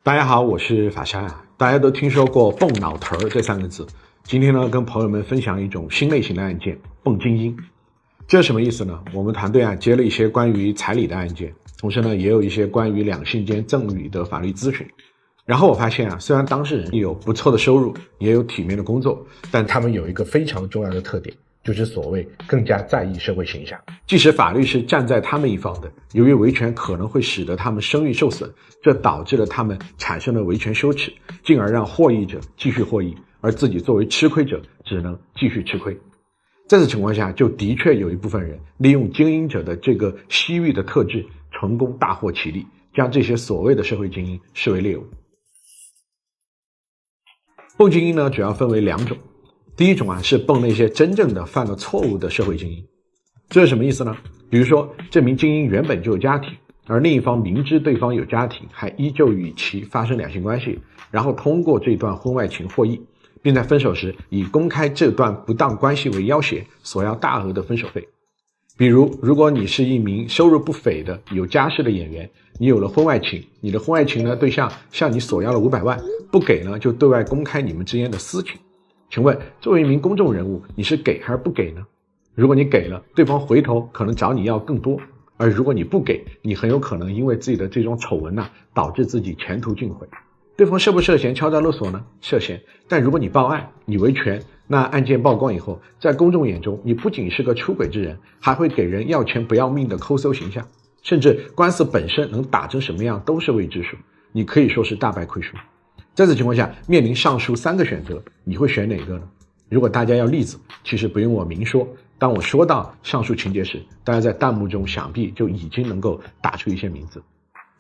大家好，我是法山啊。大家都听说过蹦脑头这三個字，今天呢跟朋友們分享一種新類型的案件——蹦精英。這是什麼意思呢？我們團隊接了一些關於彩禮的案件，同時呢也有一些關於兩性間贈與的法律諮詢。然後我發現雖然當事人有不錯的收入，也有體面的工作，但他們有一個非常重要的特點，就是所謂更加在意社會形象。即使法律是站在他們一方的，由於維權可能會使得他們聲譽受損，這導致了他們產生了維權羞恥，進而讓獲益者繼續獲益，而自己作為吃虧者只能繼續吃虧。在此情況下，就的確有一部分人利用精英者的這個西域的特質，成功大獲其利，將這些所謂的社會精英視為獵物。蹦精英呢，主要分為兩種。第一種是蹦那些真正的犯了錯誤的社會精英。這是什麼意思呢？比如說，這名精英原本就有家庭，而另一方明知對方有家庭，還依舊與其發生兩性關係，然後通過這段婚外情獲益，並在分手時以公開這段不當關係為要挾，索要大額的分手費。比如，如果你是一名收入不菲的有家室的演員，你有了婚外情，你的婚外情呢對象向你索要了500萬，不給呢就對外公開你們之間的私情。請問，作為一名公眾人物，你是給還是不給呢？如果你給了，對方回頭可能找你要更多；而如果你不給，你很有可能因為自己的這種醜聞導致自己前途盡毀。對方涉不涉嫌敲詐勒索呢？涉嫌。但如果你報案，你維權，那案件曝光以後，在公眾眼中，你不僅是個出軌之人，還會給人要錢不要命的摳搜形象，甚至官司本身能打成什麼樣都是未知數，你可以說是大敗虧輸。在此情況下，面臨上述3個選擇，你會選哪個呢？如果大家要例子，其實不用我明說，當我說到上述情節時，大家在彈幕中想必就已經能夠打出一些名字。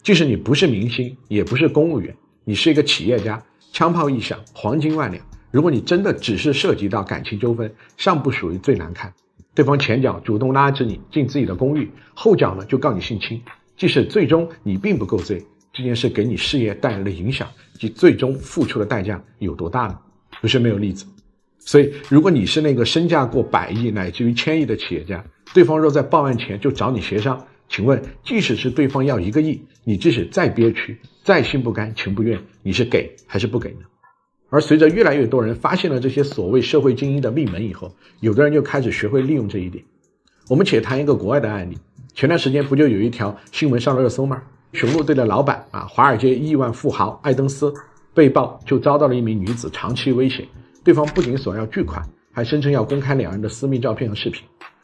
即使你不是明星，也不是公務員，你是一個企業家，槍炮一響，黃金萬兩，如果你真的只是涉及到感情糾紛，尚不屬於最難看。對方前腳主動拉着你進自己的公寓，後腳呢就告你性侵，即使最終你並不夠罪，這件事給你事業帶來的影響及最終付出的代價有多大呢？不是沒有例子。所以如果你是那個身價過100億乃至於1000億的企業家，對方若在報案前就找你協商，請問即使是對方要1個億，你即使再憋屈，再心不甘情不願，你是給還是不給呢？而隨着越來越多人發現了這些所謂社會精英的命門以後，有的人就開始學會利用這一點。我們且談一個國外的案例，前段時間不就有一條新聞上了熱搜嗎？雄鹿隊的老板華爾街億萬富豪艾登斯被曝就遭到了一名女子長期威脅，對方不僅索要巨款，還聲稱要公開兩人的私密照片和視頻。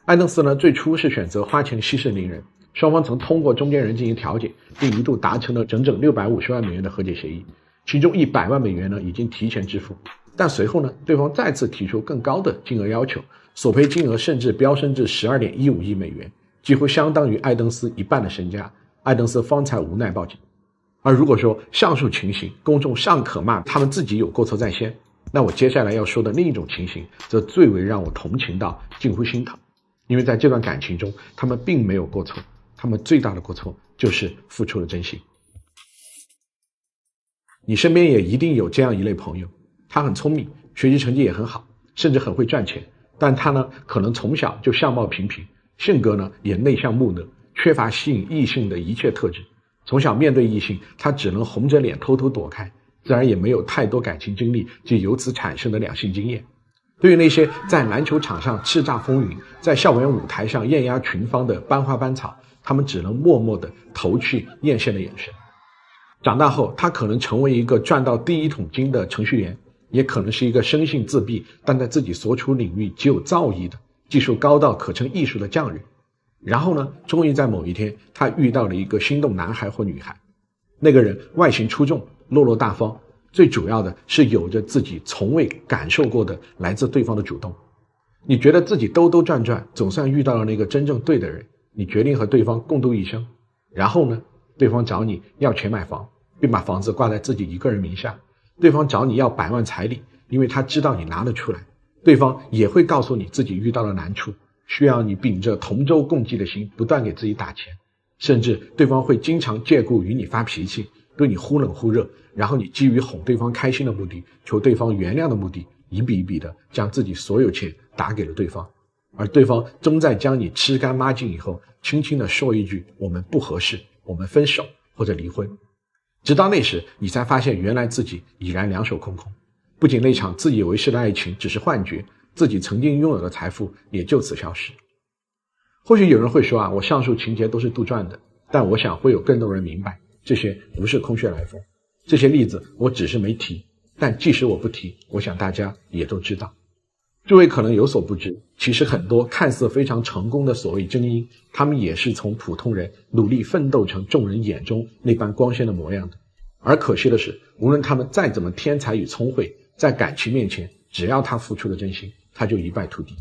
艾登斯呢最初是選擇花錢息事寧人，雙方曾通過中間人進行調解，並一度達成了整整650萬美元的和解協議，其中100萬美元呢已經提前支付。但隨後呢，對方再次提出更高的金額要求，索賠金額甚至飆升至12.15億美元，幾乎相當於艾登斯1半的身家。艾登斯方才無奈報警。而如果說上述情形公眾尚可罵他們自己有過錯在先，那我接下來要說的另一種情形則最為讓我同情到近乎心疼。因為在這段感情中，他們並沒有過錯，他們最大的過錯就是付出了真心。你身邊也一定有這樣一類朋友，他很聰明，學習成績也很好，甚至很會賺錢，但他呢可能從小就相貌平平，性格呢也內向木訥，缺乏吸引異性的一切特質。從小面對異性，他只能紅着臉偷偷躲開，自然也沒有太多感情經歷及由此產生的兩性經驗。對於那些在籃球場上叱咤風雲，在校園舞台上豔壓群芳的班花班草，他們只能默默地投去豔羨的眼神。長大後，他可能成為一個賺到第一桶金的程序員，也可能是一個生性自閉但在自己所處領域極有造詣的技術高到可稱藝術的匠人。然後呢，終於在某一天，他遇到了一個心動男孩或女孩。那個人外形出众，落落大方，最主要的是有着自己從未感受過的來自對方的主动。你覺得自己兜兜轉轉，總算遇到了那個真正對的人，你決定和對方共度一生。然後呢，對方找你要錢買房，並把房子掛在自己一個人名下。對方找你要100萬彩禮，因為他知道你拿得出來。對方也會告訴你自己遇到了難處，需要你秉着同舟共濟的心，不斷給自己打錢。甚至對方會經常借故與你發脾氣，對你忽冷忽熱，然後你基於哄對方開心的目的，求對方原諒的目的，一筆一筆的將自己所有錢打給了對方。而對方終在將你吃乾抹淨以後，輕輕的說一句我們不合適，我們分手或者離婚。直到那時，你才發現原來自己已然兩手空空，不僅那場自以為是的愛情只是幻覺，自己曾經擁有的財富也就此消失。或許有人會說我上述情節都是杜撰的，但我想會有更多人明白，這些不是空穴來風。這些例子我只是沒提，但即使我不提，我想大家也都知道。諸位可能有所不知，其實很多看似非常成功的所謂精英，他們也是從普通人努力奮鬥成眾人眼中那般光鮮的模樣的。而可惜的是，無論他們再怎麼天才與聰慧，在感情面前，只要他付出了真心，他就一敗塗地。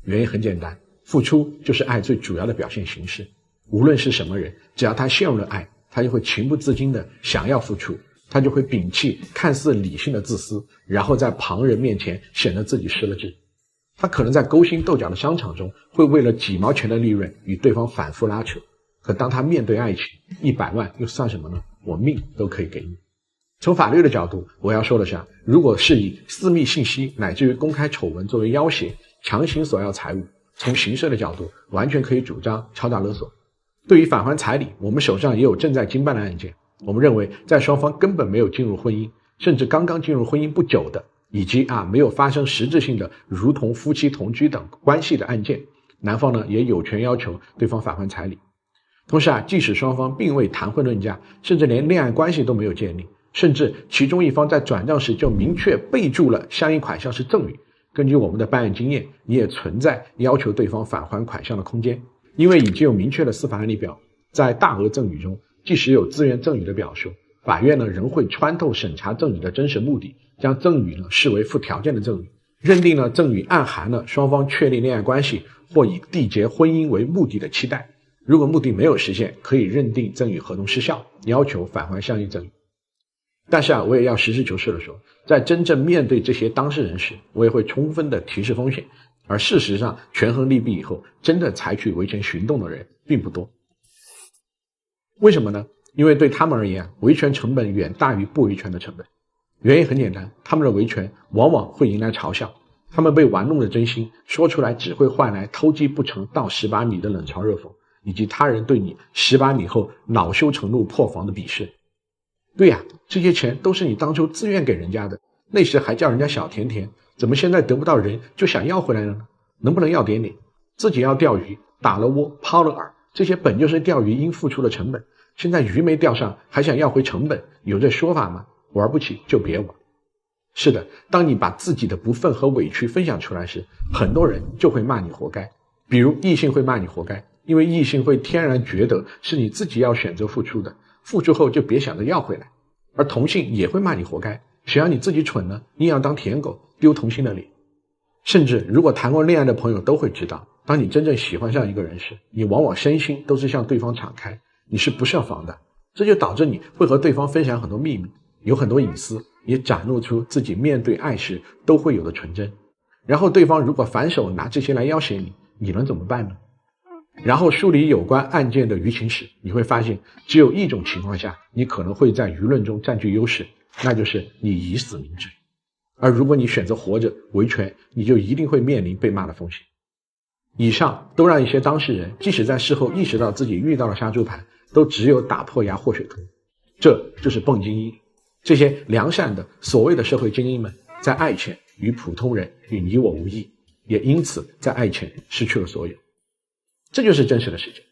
原因很簡單，付出就是愛最主要的表現形式。無論是什麼人，只要他陷入了愛，他就會情不自禁的想要付出，他就會摒棄看似理性的自私，然後在旁人面前顯得自己失了智。他可能在勾心鬥角的商场中，會為了幾毛錢的利潤與對方反覆拉扯，可當他面對愛情，100萬又算什麼呢？我命都可以給你。從法律的角度，我要說的是，如果是以私密信息乃至於公開醜聞作為要挾，強行索要財物，從刑事的角度，完全可以主張敲詐勒索。對於返還彩禮，我們手上也有正在經辦的案件。我們認為，在雙方根本沒有進入婚姻，甚至剛剛進入婚姻不久的，以及沒有發生實質性的如同夫妻同居等關係的案件，男方呢也有權要求對方返還彩禮。同時即使雙方並未談婚論嫁，甚至連戀愛關係都沒有建立，甚至其中一方在轉賬時就明確備注了相應款項是贈與，根據我們的辦案經驗，你也存在要求對方返還款項的空間。因為已經有明確的司法案例表，在大額贈與中，即使有自願贈與的表述，法院呢仍會穿透審查贈與的真實目的，將贈與呢視為附條件的贈與，認定了贈與暗含了雙方確立戀愛關係或以締結婚姻為目的的期待。如果目的沒有實現，可以認定贈與合同失效，要求返還相應贈與。但是我也要實事求是的說，在真正面對這些當事人時，我也會充分的提示風險。而事實上，權衡利弊以後，真的採取維權行動的人並不多。為什麼呢？因為對他們而言，維權成本遠大於不維權的成本。原因很簡單，他們的維權往往會迎來嘲笑，他們被玩弄的真心說出來只會換來偷雞不成倒10把米的冷嘲熱諷，以及他人對你10把米後惱羞成怒破防的鄙視。對呀，這些錢都是你當初自願給人家的，那時還叫人家小甜甜，怎麼現在得不到人就想要回來了呢？能不能要點點？自己要釣魚，打了窩，拋了餌，這些本就是釣魚應付出的成本，現在魚沒釣上，還想要回成本，有這說法嗎？玩不起就別玩。是的，當你把自己的不忿和委屈分享出來時，很多人就會罵你活該。比如異性會罵你活該，因為異性會天然覺得是你自己要選擇付出的，付出後就別想着要回來。而同性也會罵你活該，誰讓你自己蠢呢？硬要當舔狗，丟同性的臉。甚至如果談過戀愛的朋友都會知道，當你真正喜歡上一個人時，你往往身心都是向對方敞開，你是不設防的，這就導致你會和對方分享很多秘密，有很多隱私，也展露出自己面對愛時都會有的純真。然後对方如果反手拿這些來要挾你，你能怎麼辦呢？然後梳理有關案件的輿情時，你會發現只有一種情況下你可能會在舆論中占據優勢，那就是你以死明志。而如果你選擇活着維權，你就一定會面臨被罵的風險。以上都讓一些當事人即使在事後意識到自己遇到了殺豬盤，都只有打破牙或血吞。這就是蹦精英，這些良善的所謂的社會精英们，在愛前與普通人與你我無異，也因此在愛前失去了所有。這就是真實的事件。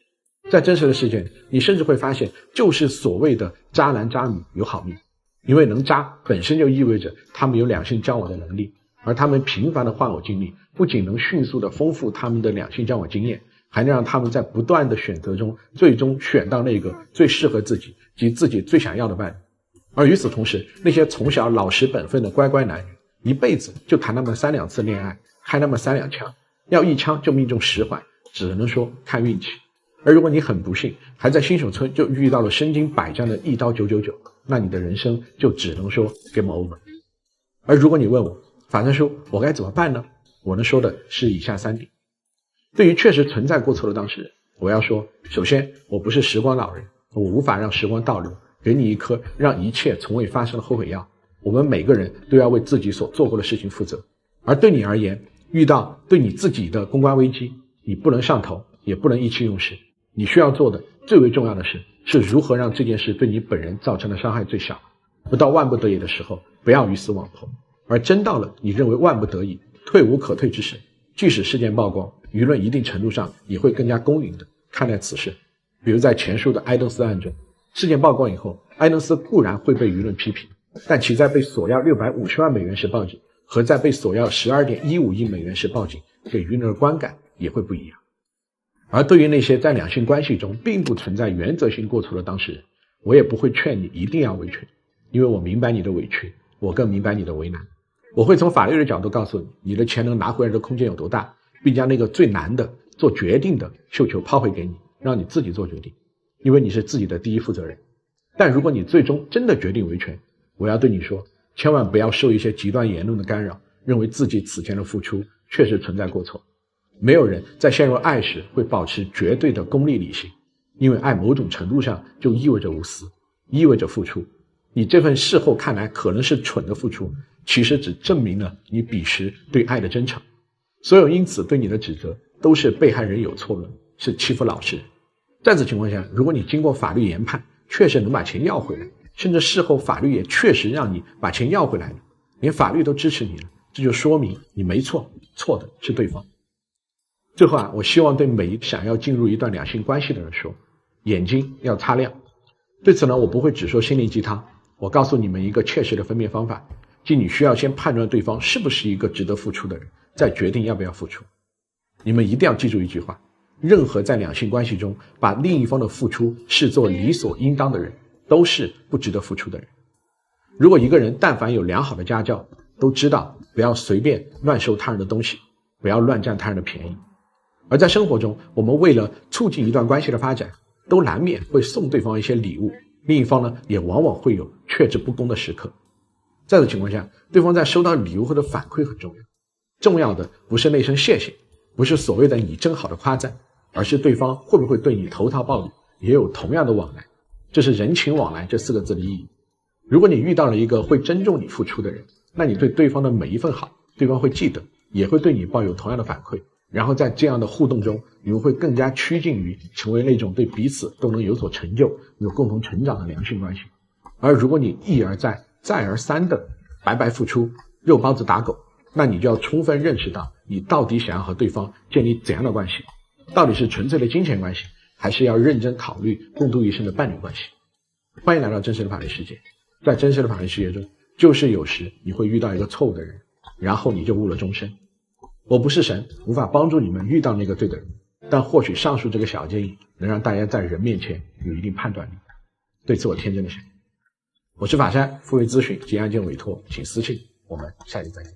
在真實的事件，你甚至會發現，就是所謂的渣男渣女有好命，因為能渣本身就意味着他們有兩性交往的能力，而他們頻繁的換偶經歷，不僅能迅速的豐富他們的兩性交往經驗，還能讓他們在不斷的選擇中，最終選到那個最適合自己及自己最想要的伴侶。而與此同時，那些從小老實本分的乖乖男女，一輩子就談那麼3-2次戀愛，開那麼3-2槍，要一槍就命中10環，只能說看運氣。而如果你很不幸，還在新手村就遇到了身經百戰的一刀999，那你的人生就只能說 game over。而如果你問我，法官叔，我該怎麼辦呢？我能說的是以下3點。對於確實存在過錯的當事人，我要說，首先，我不是時光老人，我無法讓時光倒流，給你一顆讓一切從未發生的後悔藥。我們每個人都要為自己所做過的事情負責。而對你而言，遇到對你自己的公關危機，你不能上頭，也不能意氣用事。你需要做的最為重要的事，是如何讓这件事對你本人造成的傷害最小。不到萬不得已的時候，不要魚死網破，而真到了你認為萬不得已、退無可退之時，即使事件曝光，輿論一定程度上也會更加公允地看待此事。比如在前述的埃登斯案中，事件曝光以後，埃登斯固然會被輿論批評，但其在被索要650萬美元時報警和在被索要12.15億美元時報警，給輿論的觀感也會不一樣。而對於那些在兩性關係中並不存在原則性過錯的當事人，我也不會勸你一定要維權，因為我明白你的委屈，我更明白你的為難。我會從法律的角度告訴你，你的錢能拿回來的空間有多大，並將那個最難的做決定的繡球拋回給你，讓你自己做決定，因為你是自己的第一負責人。但如果你最終真的決定維權，我要對你說，千萬不要受一些極端言論的干擾，認為自己此前的付出確實存在過錯。沒有人在陷入愛時會保持絕對的功利理性，因為愛某種程度上就意味着無私，意味着付出。你這份事後看來可能是蠢的付出，其實只證明了你彼時對愛的真誠。所有因此對你的指責都是被害人有錯論，是欺負老實人。在此情況下，如果你經過法律研判確實能把錢要回來，甚至事後法律也確實讓你把錢要回來了，連法律都支持你了，這就說明你沒錯，錯的是對方。最後我希望對每一個想要進入一段兩性關係的人說，眼睛要擦亮。對此我不會只說心靈雞湯，我告訴你們一個切實的分辨方法，即你需要先判斷對方是不是一個值得付出的人，再決定要不要付出。你們一定要記住一句話，任何在两性關係中把另一方的付出視作理所應當的人，都是不值得付出的人。如果一個人但凡有良好的家教，都知道不要隨便亂收他人的東西，不要亂佔他人的便宜。而在生活中，我們為了促進一段關係的發展，都難免會送對方一些禮物，另一方呢，也往往會有卻之不恭的時刻。在此情況下，對方在收到禮物後的反饋很重要。重要的不是那聲謝謝，不是所謂的你真好的誇讚，而是對方會不會對你投桃報李，也有同樣的往來。這是人情往來這4個字的意義。如果你遇到了一個會尊重你付出的人，那你對對方的每一份好，對方會記得，也會對你抱有同樣的反饋。然后在這樣的互動中，你們會更加趨近於成為那種對彼此都能有所成就、有共同成長的良性關係。而如果你一而再、再而三的白白付出、肉包子打狗，那你就要充分認識到你到底想要和對方建立怎樣的關係，到底是純粹的金錢關係，還是要認真考慮共度一生的伴侶關係。歡迎來到真實的法律世界。在真實的法律世界中，就是有時你會遇到一個錯誤的人，然後你就誤了終身。我不是神，無法幫助你們遇到那個對的人，但或許上述這個小建議能讓大家在人面前有一定判斷力。對此我天真的想。我是法山，付費諮詢及案件委託請私信，我們下期再見。